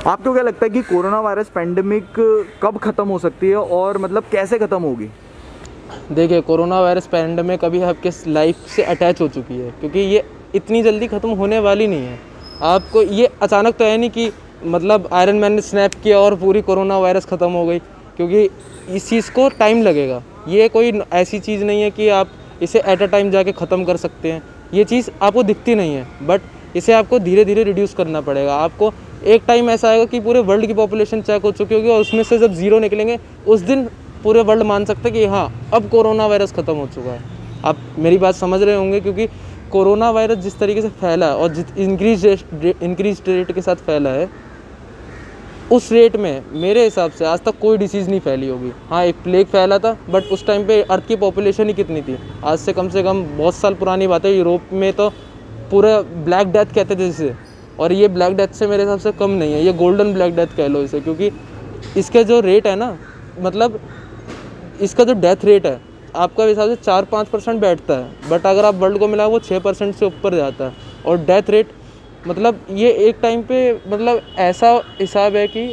आपको क्या लगता है कि कोरोना वायरस पेंडेमिक कब ख़त्म हो सकती है और मतलब कैसे ख़त्म होगी? देखिए, कोरोना वायरस पैंडेमिक अभी आपके लाइफ से अटैच हो चुकी है, क्योंकि ये इतनी जल्दी ख़त्म होने वाली नहीं है। आपको ये अचानक तो है नहीं कि मतलब आयरन मैन ने स्नैप किया और पूरी कोरोना वायरस ख़त्म हो गई, क्योंकि इस चीज़ को टाइम लगेगा। ये कोई ऐसी चीज़ नहीं है कि आप इसे एट अ टाइम जाके ख़त्म कर सकते हैं। ये चीज़ आपको दिखती नहीं है, बट इसे आपको धीरे धीरे रिड्यूस करना पड़ेगा। आपको एक टाइम ऐसा आएगा कि पूरे वर्ल्ड की पॉपुलेशन चेक हो चुकी होगी और उसमें से जब ज़ीरो निकलेंगे, उस दिन पूरे वर्ल्ड मान सकते हैं कि हाँ, अब कोरोना वायरस ख़त्म हो चुका है। आप मेरी बात समझ रहे होंगे, क्योंकि कोरोना वायरस जिस तरीके से फैला है और इंक्रीज रेट के साथ फैला है, उस रेट में मेरे हिसाब से आज तक कोई डिसीज़ नहीं फैली होगी। हाँ, एक प्लेग फैला था, बट उस टाइम पे अर्थ की पॉपुलेशन ही कितनी थी? आज से कम बहुत साल पुरानी बात है। यूरोप में तो पूरा ब्लैक डेथ कहते थे जिसे, और ये ब्लैक डेथ से मेरे हिसाब से कम नहीं है, ये गोल्डन ब्लैक डेथ कह लो इसे, क्योंकि इसका जो रेट है ना, मतलब इसका जो डेथ रेट है आपका हिसाब से 4-5% बैठता है, बट अगर आप वर्ल्ड को मिला वो 6% से ऊपर जाता है। और डेथ रेट मतलब ये एक टाइम पे मतलब ऐसा हिसाब है कि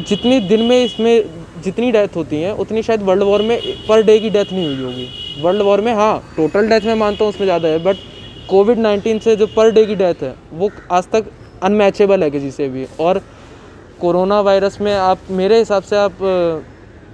जितनी दिन में इसमें जितनी डेथ होती हैं उतनी शायद वर्ल्ड वॉर में पर डे की डेथ नहीं हुई होगी। वर्ल्ड वॉर में हाँ, टोटल डेथ मैं मानता हूँ उसमें ज़्यादा है, बट कोविड-19 से जो पर डे की डेथ है वो आज तक अनमैचेबल है किसी से भी। और कोरोना वायरस में आप मेरे हिसाब से आप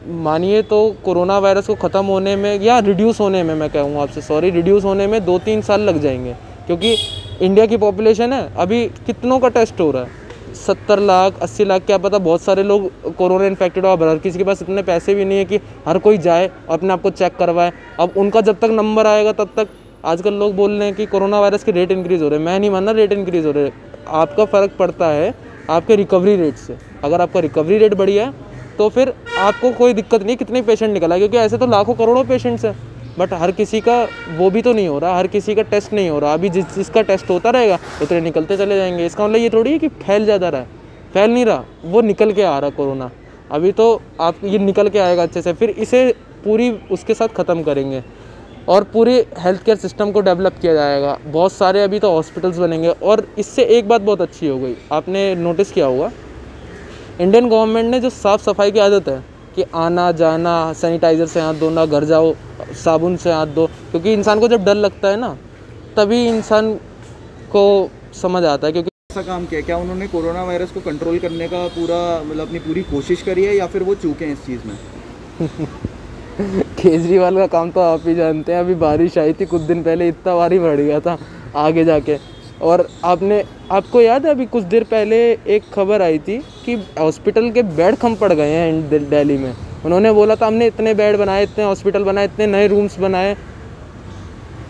मानिए तो कोरोना वायरस को ख़त्म होने में या रिड्यूस होने में, मैं कहूँगा आपसे सॉरी, रिड्यूस होने में 2-3 साल लग जाएंगे, क्योंकि इंडिया की पॉपुलेशन है अभी कितनों का टेस्ट हो रहा है, 70 लाख 80 लाख, क्या पता बहुत सारे लोग कोरोना इन्फेक्टेड हो। अब हर किसी के पास इतने पैसे भी नहीं है कि हर कोई जाए अपने आप को चेक करवाए। अब उनका जब तक नंबर आएगा तब तक, आजकल लोग बोल रहे हैं कि कोरोना वायरस के रेट इंक्रीज़ हो रहे हैं। मैं नहीं मानना रेट इंक्रीज़ हो रहे हैं, आपका फ़र्क पड़ता है आपके रिकवरी रेट से। अगर आपका रिकवरी रेट बढ़िया है तो फिर आपको कोई दिक्कत नहीं कितने पेशेंट निकला, क्योंकि ऐसे तो लाखों करोड़ों पेशेंट्स हैं, बट हर किसी का वो भी तो नहीं हो रहा, हर किसी का टेस्ट नहीं हो रहा। अभी जिसका टेस्ट होता रहेगा उतने निकलते चले जाएंगे। इसका मतलब ये थोड़ी है कि फैल ज़्यादा रहा है, फैल नहीं रहा, वो निकल के आ रहा कोरोना। अभी तो आप ये निकल के आएगा अच्छे से, फिर इसे पूरी उसके साथ ख़त्म करेंगे और पूरे हेल्थ केयर सिस्टम को डेवलप किया जाएगा। बहुत सारे अभी तो हॉस्पिटल्स बनेंगे। और इससे एक बात बहुत अच्छी हो गई, आपने नोटिस किया होगा, इंडियन गवर्नमेंट ने जो साफ़ सफाई की आदत है कि आना जाना सैनिटाइज़र से हाथ धोना, घर जाओ साबुन से हाथ धो, क्योंकि इंसान को जब डर लगता है ना तभी इंसान को समझ आता है। क्योंकि ऐसा काम किया क्या उन्होंने कोरोना वायरस को कंट्रोल करने का पूरा मतलब अपनी पूरी कोशिश करी है, या फिर वो चूके हैं इस चीज़ में? केजरीवाल का काम तो आप ही जानते हैं। अभी बारिश आई थी कुछ दिन पहले, इतना भारी बढ़ गया था आगे जाके। और आपको याद है अभी कुछ देर पहले एक खबर आई थी कि हॉस्पिटल के बेड कम पड़ गए हैं दिल्ली में। उन्होंने बोला था हमने इतने बेड बनाए, इतने हॉस्पिटल बनाए, इतने नए रूम्स बनाए।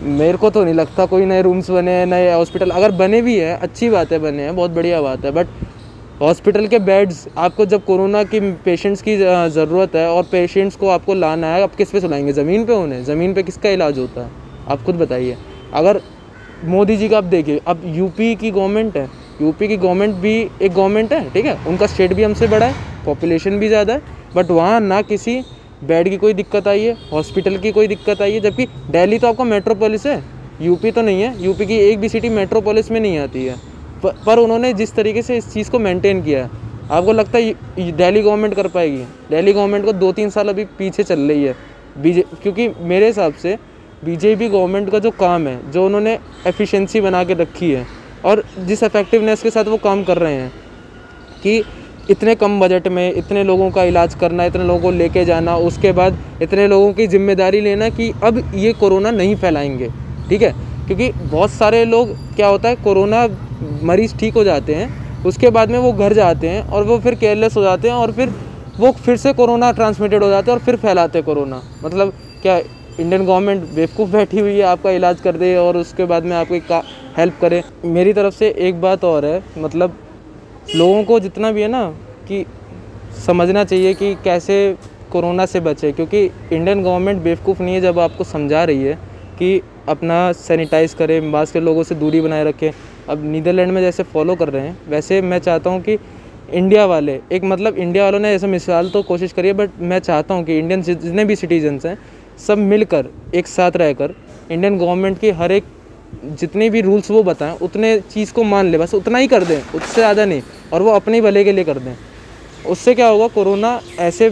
मेरे को तो नहीं लगता कोई नए रूम्स बने हैं, नए हॉस्पिटल अगर बने भी हैं अच्छी बात है, बने हैं बहुत बढ़िया बात है, बट हॉस्पिटल के बेड्स आपको जब कोरोना की पेशेंट्स की ज़रूरत है और पेशेंट्स को आपको लाना है, आप किस पे सुलाएंगे? ज़मीन पे उन्हें? ज़मीन पे किसका इलाज होता है? आप खुद बताइए। अगर मोदी जी का आप देखिए, अब यूपी की गवर्नमेंट है, यूपी की गवर्नमेंट भी एक गवर्नमेंट है, ठीक है, उनका स्टेट भी हमसे बड़ा है, पॉपुलेशन भी ज़्यादा है, बट वहाँ ना किसी बेड की कोई दिक्कत आई है, हॉस्पिटल की कोई दिक्कत आई है। जबकि दिल्ली तो आपका मेट्रोपोलिस है, यूपी तो नहीं है। यूपी की एक भी सिटी मेट्रोपोलिस में नहीं आती है, पर उन्होंने जिस तरीके से इस चीज़ को मेंटेन किया है, आपको लगता है दिल्ली गवर्नमेंट कर पाएगी? दिल्ली गवर्नमेंट को 2-3 साल अभी पीछे चल रही है क्योंकि मेरे हिसाब से बीजेपी गवर्नमेंट का जो काम है, जो उन्होंने एफिशिएंसी बना के रखी है और जिस इफेक्टिवनेस के साथ वो काम कर रहे हैं कि इतने कम बजट में इतने लोगों का इलाज करना, इतने लोगों को लेके जाना, उसके बाद इतने लोगों की जिम्मेदारी लेना कि अब ये कोरोना नहीं फैलाएंगे, ठीक है। क्योंकि बहुत सारे लोग, क्या होता है, कोरोना मरीज़ ठीक हो जाते हैं, उसके बाद में वो घर जाते हैं और वो फिर केयरलेस हो जाते हैं और फिर वो फिर से कोरोना ट्रांसमिटेड हो जाते हैं और फिर फैलाते हैं कोरोना। मतलब क्या इंडियन गवर्नमेंट बेवकूफ़ बैठी हुई है आपका इलाज कर दे और उसके बाद में आपको हेल्प करे? मेरी तरफ से एक बात और है, मतलब लोगों को जितना भी है ना कि समझना चाहिए कि कैसे कोरोना से बचे, क्योंकि इंडियन गवर्नमेंट बेवकूफ़ नहीं है जब आपको समझा रही है कि अपना सैनिटाइज़ करें, मास्क के, लोगों से दूरी बनाए रखें। अब नीदरलैंड में जैसे फॉलो कर रहे हैं, वैसे मैं चाहता हूँ कि इंडिया वाले इंडिया वालों ने ऐसे मिसाल तो कोशिश करी है, बट मैं चाहता हूँ कि इंडियन जितने भी सिटीजन्स हैं सब मिलकर एक साथ रहकर इंडियन गवर्नमेंट की हर एक जितने भी रूल्स वो बताएं उतने चीज़ को मान ले, बस उतना ही कर दें, उससे ज़्यादा नहीं। और वो अपने ही भले के लिए कर दें। उससे क्या होगा, कोरोना ऐसे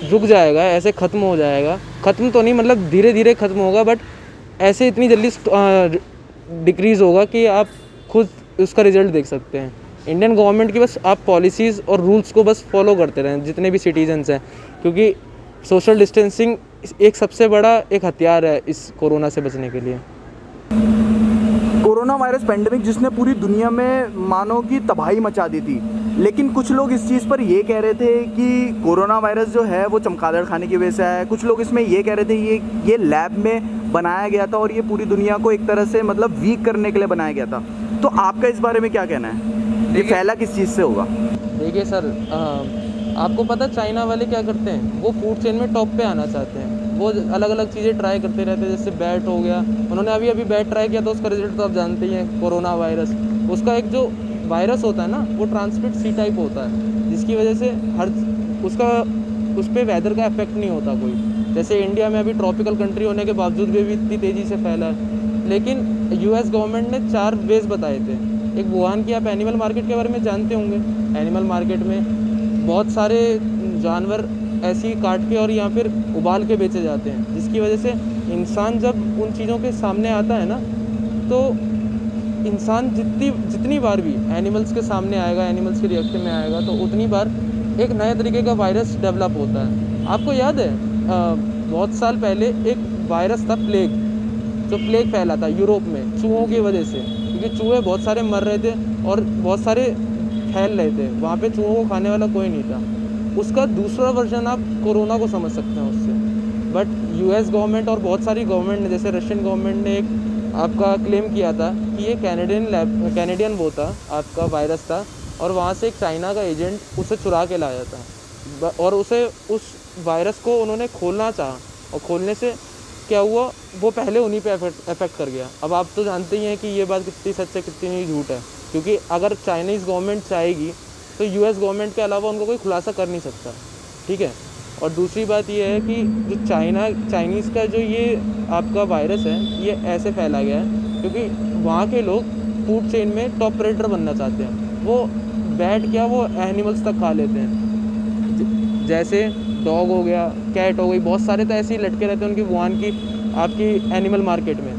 रुक जाएगा, ऐसे ख़त्म हो जाएगा, ख़त्म तो नहीं मतलब धीरे धीरे ख़त्म होगा, बट ऐसे इतनी जल्दी डिक्रीज़ होगा कि आप खुद उसका रिज़ल्ट देख सकते हैं। इंडियन गवर्नमेंट की बस आप पॉलिसीज़ और रूल्स को बस फॉलो करते रहें जितने भी सिटीजन्स हैं, क्योंकि सोशल डिस्टेंसिंग एक सबसे बड़ा एक हथियार है इस कोरोना से बचने के लिए। कोरोना वायरस पेंडेमिक जिसने पूरी दुनिया में मानो कि तबाही मचा दी थी, लेकिन कुछ लोग इस चीज़ पर ये कह रहे थे कि कोरोना वायरस जो है वो चमगादड़ खाने की वजह से आया है। कुछ लोग इसमें ये कह रहे थे ये लैब में बनाया गया था और ये पूरी दुनिया को एक तरह से मतलब वीक करने के लिए बनाया गया था। तो आपका इस बारे में क्या कहना है, ये फैला किस चीज़ से होगा? देखिए सर, आपको पता चाइना वाले क्या करते हैं, वो फूड चेन में टॉप पे आना चाहते हैं। वो अलग अलग चीज़ें ट्राई करते रहते हैं, जैसे बैट हो गया, उन्होंने अभी बैट ट्राई किया तो उसका रिजल्ट तो आप जानते ही हैं, कोरोना वायरस। उसका एक जो वायरस होता है ना, वो ट्रांसमिट सी टाइप होता है, जिसकी वजह से उस पर वेदर का इफेक्ट नहीं होता कोई। जैसे इंडिया में अभी ट्रॉपिकल कंट्री होने के बावजूद भी इतनी तेज़ी से फैला है। लेकिन यूएस गवर्नमेंट ने 4 वेज बताए थे। एक वुहान की, आप एनिमल मार्केट के बारे में जानते होंगे। एनिमल मार्केट में बहुत सारे जानवर ऐसे ही काट के और या फिर उबाल के बेचे जाते हैं, जिसकी वजह से इंसान जब उन चीज़ों के सामने आता है ना, तो इंसान जितनी बार भी एनिमल्स के सामने आएगा, एनिमल्स के रिएक्शन में आएगा, तो उतनी बार एक नए तरीके का वायरस डेवलप होता है। आपको याद है बहुत साल पहले एक वायरस था प्लेग, जो प्लेग फैला था यूरोप में चूहों की वजह से, क्योंकि चूहे बहुत सारे मर रहे थे और बहुत सारे फैल रहे थे, वहाँ पे चूहों को खाने वाला कोई नहीं था। उसका दूसरा वर्जन आप कोरोना को समझ सकते हैं उससे। बट यूएस गवर्नमेंट और बहुत सारी गवर्नमेंट ने, जैसे रशियन गवर्नमेंट ने एक आपका क्लेम किया था कि ये कैनेडियन वो था, आपका वायरस था, और वहाँ से एक चाइना का एजेंट उसे चुरा के लाया था और उस वायरस को उन्होंने खोलना चाहा, और खोलने से क्या हुआ, वो पहले उन्हीं पे इफेक्ट कर गया। अब आप तो जानते ही हैं कि ये बात कितनी सच है कितनी झूठ है, क्योंकि अगर चाइनीज़ गवर्नमेंट चाहेगी तो यूएस गवर्नमेंट के अलावा उनको कोई खुलासा कर नहीं सकता, ठीक है। और दूसरी बात ये है कि जो चाइनीज़ का जो ये आपका वायरस है, ये ऐसे फैला गया है क्योंकि वहाँ के लोग फूड चेन में टॉप प्रेडेटर बनना चाहते हैं। वो बैट क्या, वो एनिमल्स तक खा लेते हैं, जैसे डॉग हो गया, कैट हो गई, बहुत सारे तो ऐसे ही लटके रहते हैं उनकी वुहान की आपकी एनिमल मार्केट में।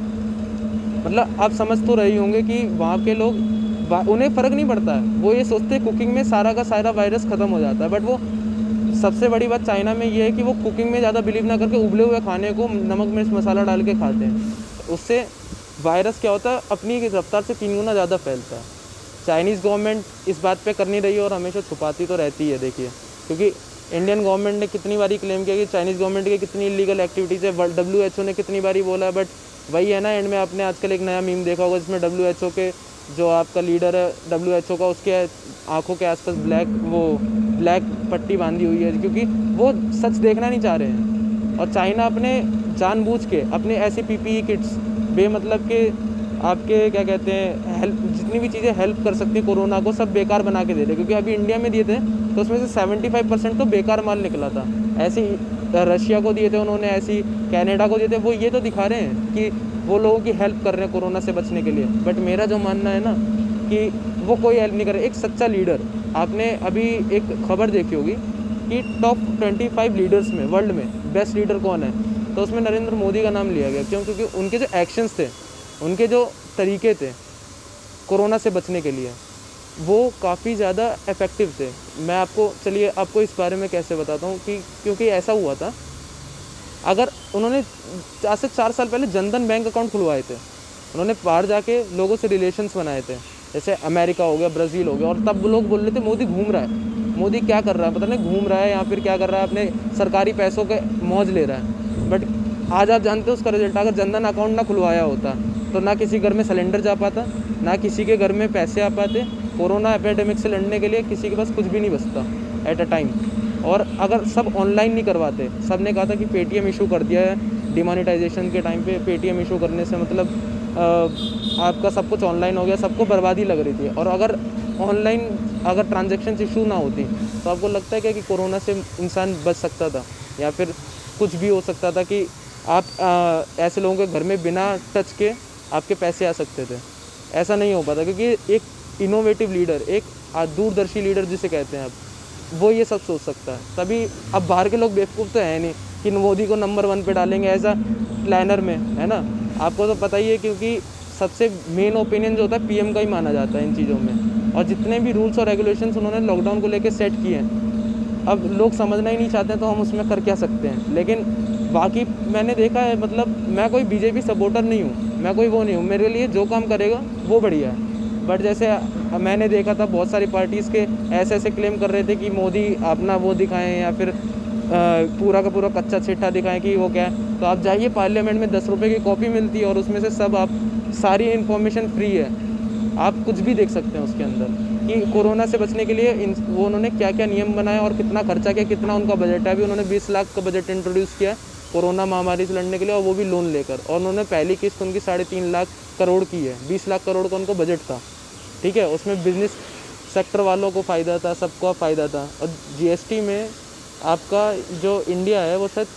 मतलब आप समझ तो रही होंगे कि वहाँ के लोग, उन्हें फ़र्क नहीं पड़ता है, वो ये सोचते हैं कुकिंग में सारा का सारा वायरस ख़त्म हो जाता है। बट वो सबसे बड़ी बात चाइना में ये है कि वो कुकिंग में ज़्यादा बिलीव ना करके उबले हुए खाने को नमक मिर्च मसाला डाल के खाते हैं। उससे वायरस क्या होता है, अपनी रफ्तार से 3 गुना ज़्यादा फैलता है। चाइनीज़ गवर्नमेंट इस बात पे कर नहीं रही है और हमेशा छुपाती तो रहती है। देखिए, क्योंकि इंडियन गवर्नमेंट ने कितनी बारी क्लेम किया कि चाइनीज़ गवर्नमेंट की कितनी इलीगल एक्टिविटीज़ है, WHO ने कितनी बारी बोला है, बट वही है ना, एंड में आपने आजकल एक नया मीम देखा होगा जिसमें WHO के जो आपका लीडर है WHO का, उसके आंखों के आसपास ब्लैक पट्टी बांधी हुई है, क्योंकि वो सच देखना नहीं चाह रहे हैं। और चाइना अपने जानबूझ के अपने ऐसी PPE किट्स बेमतलब के आपके क्या कहते हैं हेल्प, जितनी भी चीज़ें हेल्प कर सकती है कोरोना को, सब बेकार बना के दे रहे। क्योंकि अभी इंडिया में दिए थे तो उसमें से 75% तो बेकार माल निकला था। ऐसे रशिया को दिए थे उन्होंने, ऐसी कनाडा को दिए थे। वो ये तो दिखा रहे हैं कि वो लोगों की हेल्प कर रहे हैं कोरोना से बचने के लिए। बट मेरा जो मानना है ना कि वो कोई हेल्प नहीं कर रहे। एक सच्चा लीडर, आपने अभी एक खबर देखी होगी कि टॉप 25 लीडर्स में वर्ल्ड में बेस्ट लीडर कौन है, तो उसमें नरेंद्र मोदी का नाम लिया गया। क्यों? क्योंकि उनके जो एक्शंस थे, उनके जो तरीके थे कोरोना से बचने के लिए, वो काफ़ी ज़्यादा इफ़ेक्टिव थे। मैं आपको इस बारे में कैसे बताता हूँ कि क्योंकि ऐसा हुआ था, अगर उन्होंने आज से 4 साल पहले जनधन बैंक अकाउंट खुलवाए थे, उन्होंने बाहर जाके लोगों से रिलेशंस बनाए थे, जैसे अमेरिका हो गया, ब्राज़ील हो गया, और तब लोग बोल रहे थे मोदी घूम रहा है, मोदी क्या कर रहा है पता नहीं, घूम रहा है या फिर क्या कर रहा है, अपने सरकारी पैसों के मौज ले रहा है। बट आज आप जानते हो उसका रिजल्ट, अगर जनधन अकाउंट ना खुलवाया होता तो ना किसी घर में सिलेंडर जा पाता, ना किसी के घर में पैसे आ पाते। कोरोना एपिडेमिक से लड़ने के लिए किसी के पास कुछ भी नहीं बचता एट अ टाइम। और अगर सब ऑनलाइन नहीं करवाते, सब ने कहा था कि पेटीएम इशू कर दिया है डिमोनेटाइजेशन के टाइम पे, पेटीएम इशू करने से मतलब आपका सब कुछ ऑनलाइन हो गया, सबको बर्बादी लग रही थी। और अगर ऑनलाइन अगर ट्रांजैक्शन इशू ना होती तो आपको लगता है क्या कि कोरोना से इंसान बच सकता था, या फिर कुछ भी हो सकता था कि आप ऐसे लोगों के घर में बिना टच के आपके पैसे आ सकते थे? ऐसा नहीं हो पाता, क्योंकि एक इनोवेटिव लीडर, एक दूरदर्शी लीडर जिसे कहते हैं, अब वो ये सब सोच सकता है। तभी अब बाहर के लोग बेवकूफ़ तो है नहीं कि मोदी को नंबर 1 पे डालेंगे ऐसा प्लानर में, है ना। आपको तो पता ही है, क्योंकि सबसे मेन ओपिनियन जो होता है पीएम का ही माना जाता है इन चीज़ों में। और जितने भी रूल्स और रेगुलेशंस उन्होंने लॉकडाउन को लेकर सेट किए हैं, अब लोग समझना ही नहीं चाहते हैं, तो हम उसमें कर क्या सकते हैं। लेकिन बाकी मैंने देखा है, मतलब मैं कोई बीजेपी सपोर्टर नहीं हूँ, मैं कोई वो नहीं हूँ, मेरे लिए जो काम करेगा वो बढ़िया है। बट जैसे मैंने देखा था बहुत सारी पार्टीज़ के ऐसे क्लेम कर रहे थे कि मोदी अपना वो दिखाएं या फिर पूरा का पूरा कच्चा चिट्ठा दिखाएं कि वो क्या है। तो आप जाइए पार्लियामेंट में 10 रुपये की कॉपी मिलती है और उसमें से सब आप सारी इन्फॉर्मेशन फ्री है, आप कुछ भी देख सकते हैं उसके अंदर कि कोरोना से बचने के लिए वो उन्होंने क्या क्या नियम बनाए और कितना खर्चा किया, कितना उनका बजट है। अभी उन्होंने 20 लाख का बजट इंट्रोड्यूस किया कोरोना महामारी से लड़ने के लिए, और वो भी लोन लेकर। और उन्होंने पहली किस्त उनकी 3.5 लाख करोड़ की है। 20 लाख करोड़ का उनको बजट था, ठीक है। उसमें बिजनेस सेक्टर वालों को फ़ायदा था, सबको फ़ायदा था। और जीएसटी में आपका जो इंडिया है वो शायद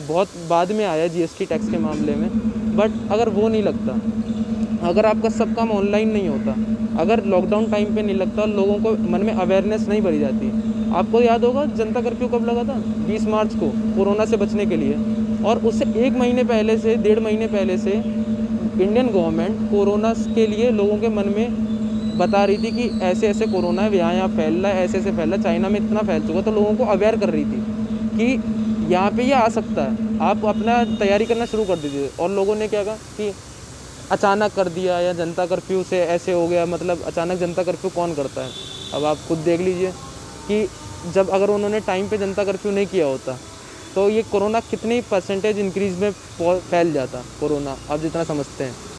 बहुत बाद में आया जीएसटी टैक्स के मामले में। बट अगर वो नहीं लगता, अगर आपका सब काम ऑनलाइन नहीं होता, अगर लॉकडाउन टाइम पे नहीं लगता, लोगों को मन में अवेयरनेस नहीं भरी जाती। आपको याद होगा जनता कर्फ्यू कब लगा था? 20 मार्च को, कोरोना से बचने के लिए। और उससे 1 महीने पहले से, 1.5 महीने पहले से इंडियन गवर्नमेंट कोरोना के लिए लोगों के मन में बता रही थी कि ऐसे ऐसे कोरोना है, यहाँ फैल रहा है, ऐसे ऐसे फैल रहा है, चाइना में इतना फैल चुका। तो लोगों को अवेयर कर रही थी कि यहाँ पे ये आ सकता है, आप अपना तैयारी करना शुरू कर दीजिए। और लोगों ने क्या कहा कि अचानक कर दिया, या जनता कर्फ्यू से ऐसे हो गया। मतलब अचानक जनता कर्फ्यू कौन करता है? अब आप खुद देख लीजिए कि जब अगर उन्होंने टाइम पे जनता कर्फ्यू नहीं किया होता तो ये कोरोना कितनी % इंक्रीज़ में फैल जाता कोरोना, आप जितना समझते हैं।